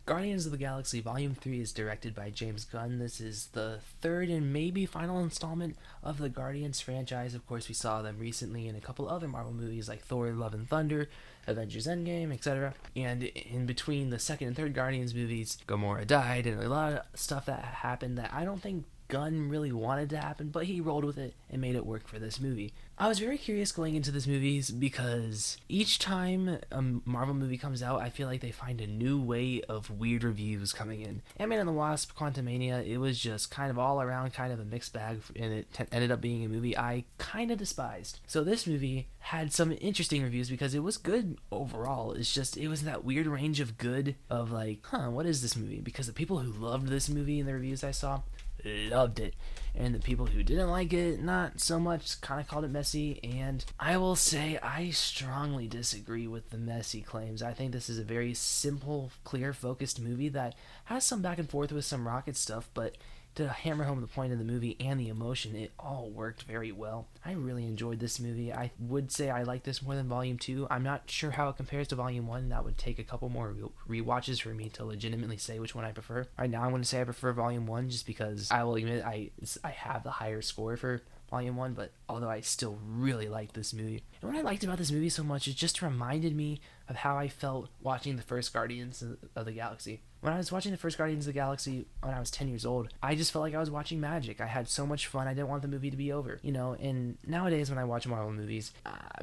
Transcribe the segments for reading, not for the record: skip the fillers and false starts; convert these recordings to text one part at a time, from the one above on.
Guardians of the Galaxy Volume 3 is directed by James Gunn. This is the third and maybe final installment of the Guardians franchise. Of course, we saw them recently in a couple other Marvel movies like Thor, Love and Thunder, Avengers Endgame, etc. And in between the second and third Guardians movies, Gamora died, and a lot of stuff that happened that I don't think Gunn really wanted to happen, but he rolled with it and made it work for this movie. I was very curious going into this movie because each time a Marvel movie comes out, I feel like they find a new way of weird reviews coming in. Ant-Man and the Wasp: Quantumania, it was just kind of all around kind of a mixed bag, and it ended up being a movie I kind of despised. So this movie had some interesting reviews because it was good overall. It's just, it was that weird range of good of like, what is this movie? Because the people who loved this movie in the reviews I saw loved it, and the people who didn't like it not so much, kind of called it messy. And I will say I strongly disagree with the messy claims. I think this is a very simple, clear, focused movie that has some back and forth with some rocket stuff, but to hammer home the point of the movie and the emotion, it all worked very well. I really enjoyed this movie. I would say I like this more than Volume 2. I'm not sure how it compares to Volume 1. That would take a couple more rewatches for me to legitimately say which one I prefer. Right now I'm going to say I prefer Volume 1 just because I will admit I have the higher score for Volume 1, but although I still really liked this movie. And what I liked about this movie so much, it just reminded me of how I felt watching the first Guardians of the Galaxy. When I was watching the first Guardians of the Galaxy when I was 10 years old, I just felt like I was watching magic. I had so much fun, I didn't want the movie to be over, and nowadays when I watch Marvel movies,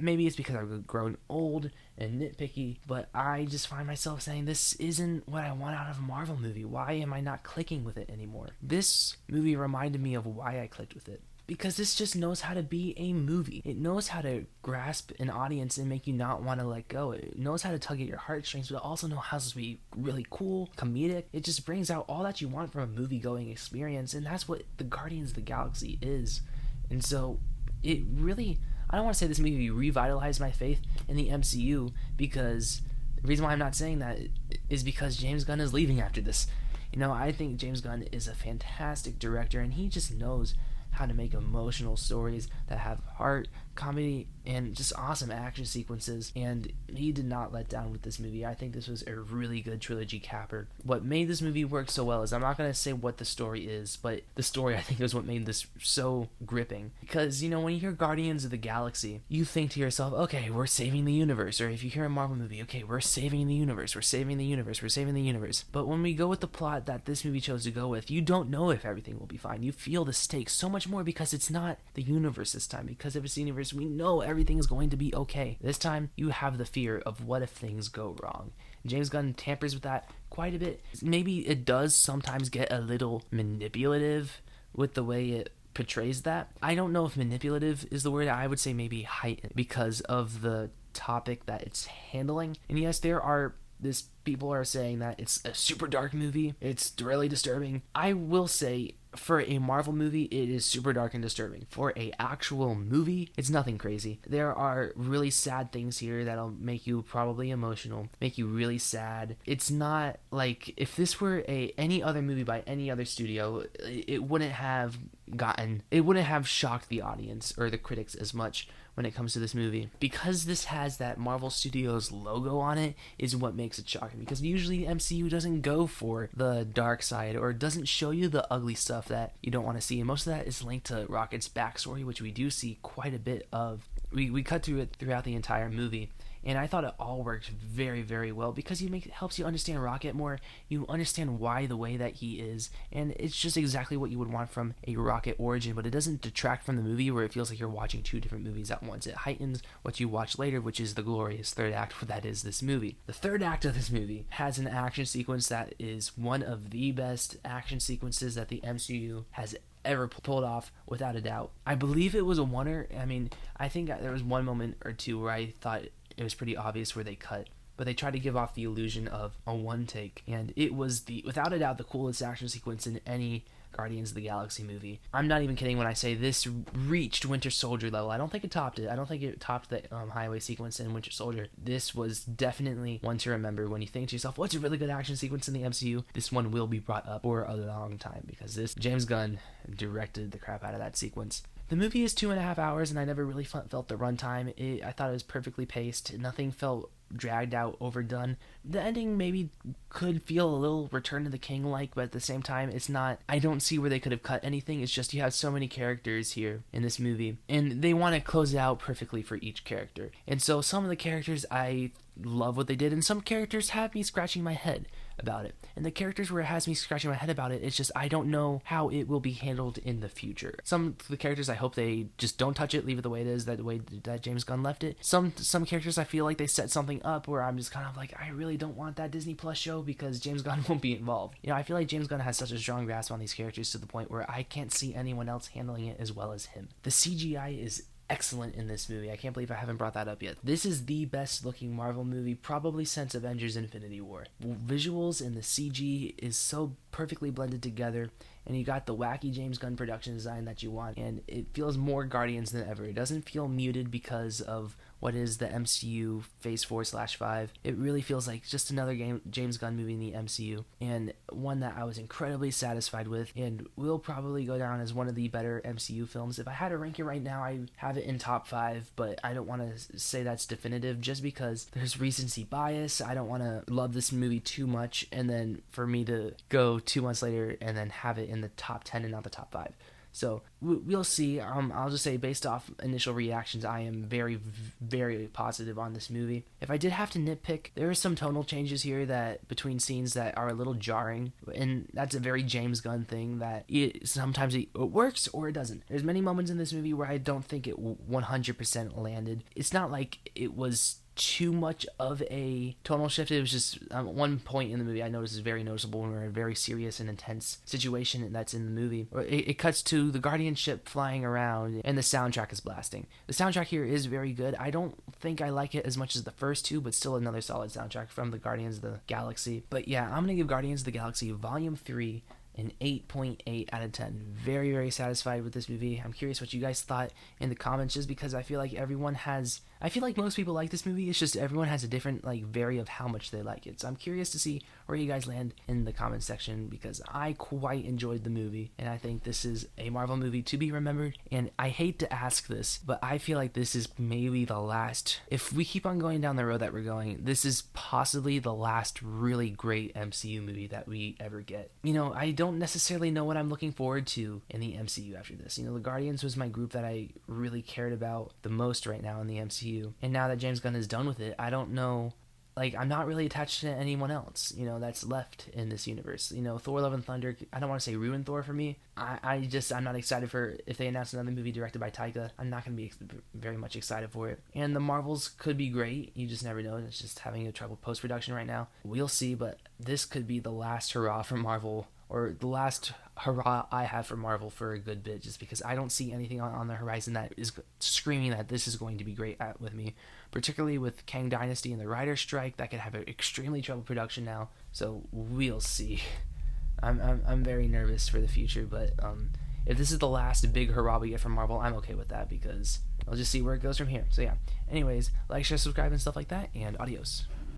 maybe it's because I've grown old and nitpicky, but I just find myself saying, this isn't what I want out of a Marvel movie. Why am I not clicking with it anymore? This movie reminded me of why I clicked with it. Because this just knows how to be a movie. It knows how to grasp an audience and make you not want to let go. It knows how to tug at your heartstrings, but it also knows how to be really cool, comedic. It just brings out all that you want from a movie-going experience, and that's what the Guardians of the Galaxy is. And so, it really, I don't want to say this movie revitalized my faith in the MCU, because the reason why I'm not saying that is because James Gunn is leaving after this. I think James Gunn is a fantastic director, and he just knows how to make emotional stories that have heart, comedy, and just awesome action sequences, and he did not let down with this movie. I think this was a really good trilogy capper. What made this movie work so well is, I'm not going to say what the story is, but the story I think is what made this so gripping. Because, when you hear Guardians of the Galaxy, you think to yourself, okay, we're saving the universe. Or if you hear a Marvel movie, okay, we're saving the universe, we're saving the universe, we're saving the universe. But when we go with the plot that this movie chose to go with, you don't know if everything will be fine. You feel the stakes so much more because it's not the universe this time. Because if it's the universe, we know everything is going to be okay. This time, you have the fear of what if things go wrong. James Gunn tampers with that quite a bit. Maybe it does sometimes get a little manipulative with the way it portrays that. I don't know if manipulative is the word. I would say maybe heightened because of the topic that it's handling. And yes, people are saying that it's a super dark movie. It's really disturbing. I will say, for a Marvel movie, it is super dark and disturbing. For a actual movie, it's nothing crazy. There are really sad things here that'll make you probably emotional, make you really sad. It's not like, if this were any other movie by any other studio, it wouldn't have shocked the audience or the critics as much when it comes to this movie. Because this has that Marvel Studios logo on it is what makes it shocking. Because usually the MCU doesn't go for the dark side or doesn't show you the ugly stuff that you don't want to see. And most of that is linked to Rocket's backstory, which we do see quite a bit of. We cut through it throughout the entire movie. And I thought it all worked very, very well because it helps you understand Rocket more. You understand why the way that he is. And it's just exactly what you would want from a Rocket origin. But it doesn't detract from the movie where it feels like you're watching two different movies at once. It heightens what you watch later, which is the glorious third act that is this movie. The third act of this movie has an action sequence that is one of the best action sequences that the MCU has ever pulled off, without a doubt. I believe it was a oneer. I think there was one moment or two where I thought it was pretty obvious where they cut, but they tried to give off the illusion of a one take, and it was without a doubt the coolest action sequence in any Guardians of the Galaxy movie. I'm not even kidding when I say this reached Winter Soldier level. I don't think it topped it. I don't think it topped the highway sequence in Winter Soldier. This was definitely one to remember when you think to yourself, what's a really good action sequence in the MCU? This one will be brought up for a long time because James Gunn directed the crap out of that sequence. The movie is 2.5 hours, and I never really felt the runtime. I thought it was perfectly paced. Nothing felt dragged out, overdone. The ending maybe could feel a little Return to the King like, but at the same time, it's not. I don't see where they could have cut anything. It's just you have so many characters here in this movie, and they want to close it out perfectly for each character. And so some of the characters, I love what they did, and some characters have me scratching my head about it. And the characters where it has me scratching my head about it, it's just I don't know how it will be handled in the future. Some of the characters I hope they just don't touch it, leave it the way it is, that the way that James Gunn left it. Some characters I feel like they set something up where I'm just kind of like, I really don't want that Disney Plus show because James Gunn won't be involved. I feel like James Gunn has such a strong grasp on these characters to the point where I can't see anyone else handling it as well as him. The CGI is excellent in this movie. I can't believe I haven't brought that up yet. This is the best looking Marvel movie probably since Avengers Infinity War. Visuals and the CG is so perfectly blended together, and you got the wacky James Gunn production design that you want, and it feels more Guardians than ever. It doesn't feel muted because of what is the MCU Phase 4/5. It really feels like just another James Gunn movie in the MCU, and one that I was incredibly satisfied with, and will probably go down as one of the better MCU films. If I had to rank it right now, I have it in top 5, but I don't want to say that's definitive just because there's recency bias. I don't want to love this movie too much, and then for me to go 2 months later and then have it in the top 10 and not the top 5. So we'll see. I'll just say based off initial reactions, I am very, very positive on this movie. If I did have to nitpick, there are some tonal changes here that between scenes that are a little jarring, and that's a very James Gunn thing that sometimes it works or it doesn't. There's many moments in this movie where I don't think it 100% landed. It's not like it was too much of a tonal shift. It was just one point in the movie I noticed is very noticeable when we're in a very serious and intense situation that's in the movie. It cuts to the Guardian ship flying around and the soundtrack is blasting. The soundtrack here is very good. I don't think I like it as much as the first two, but still another solid soundtrack from the Guardians of the Galaxy. But yeah, I'm gonna give Guardians of the Galaxy Volume 3 an 8.8 out of 10. Very, very satisfied with this movie. I'm curious what you guys thought in the comments, just because I feel like I feel like most people like this movie. It's just everyone has a different vary of how much they like it. So I'm curious to see where you guys land in the comment section, because I quite enjoyed the movie, and I think this is a Marvel movie to be remembered. And I hate to ask this, but I feel like this is maybe the last, if we keep on going down the road that we're going, this is possibly the last really great MCU movie that we ever get. I don't necessarily know what I'm looking forward to in the MCU after this. The Guardians was my group that I really cared about the most right now in the MCU. And now that James Gunn is done with it, I don't know, I'm not really attached to anyone else, that's left in this universe. Thor Love and Thunder, I don't want to say ruined Thor for me. I'm not excited for, if they announce another movie directed by Taika, I'm not going to be very much excited for it. And the Marvels could be great, you just never know. It's just having a trouble post-production right now. We'll see, but this could be the last hurrah for Marvel, or the last hurrah I have for Marvel for a good bit, just because I don't see anything on the horizon that is screaming that this is going to be great with me, particularly with Kang Dynasty and the writer's strike. That could have an extremely troubled production now, so we'll see. I'm very nervous for the future, but if this is the last big hurrah we get from Marvel, I'm okay with that, because I'll just see where it goes from here. So yeah, anyways, like, share, subscribe, and stuff like that, and adios.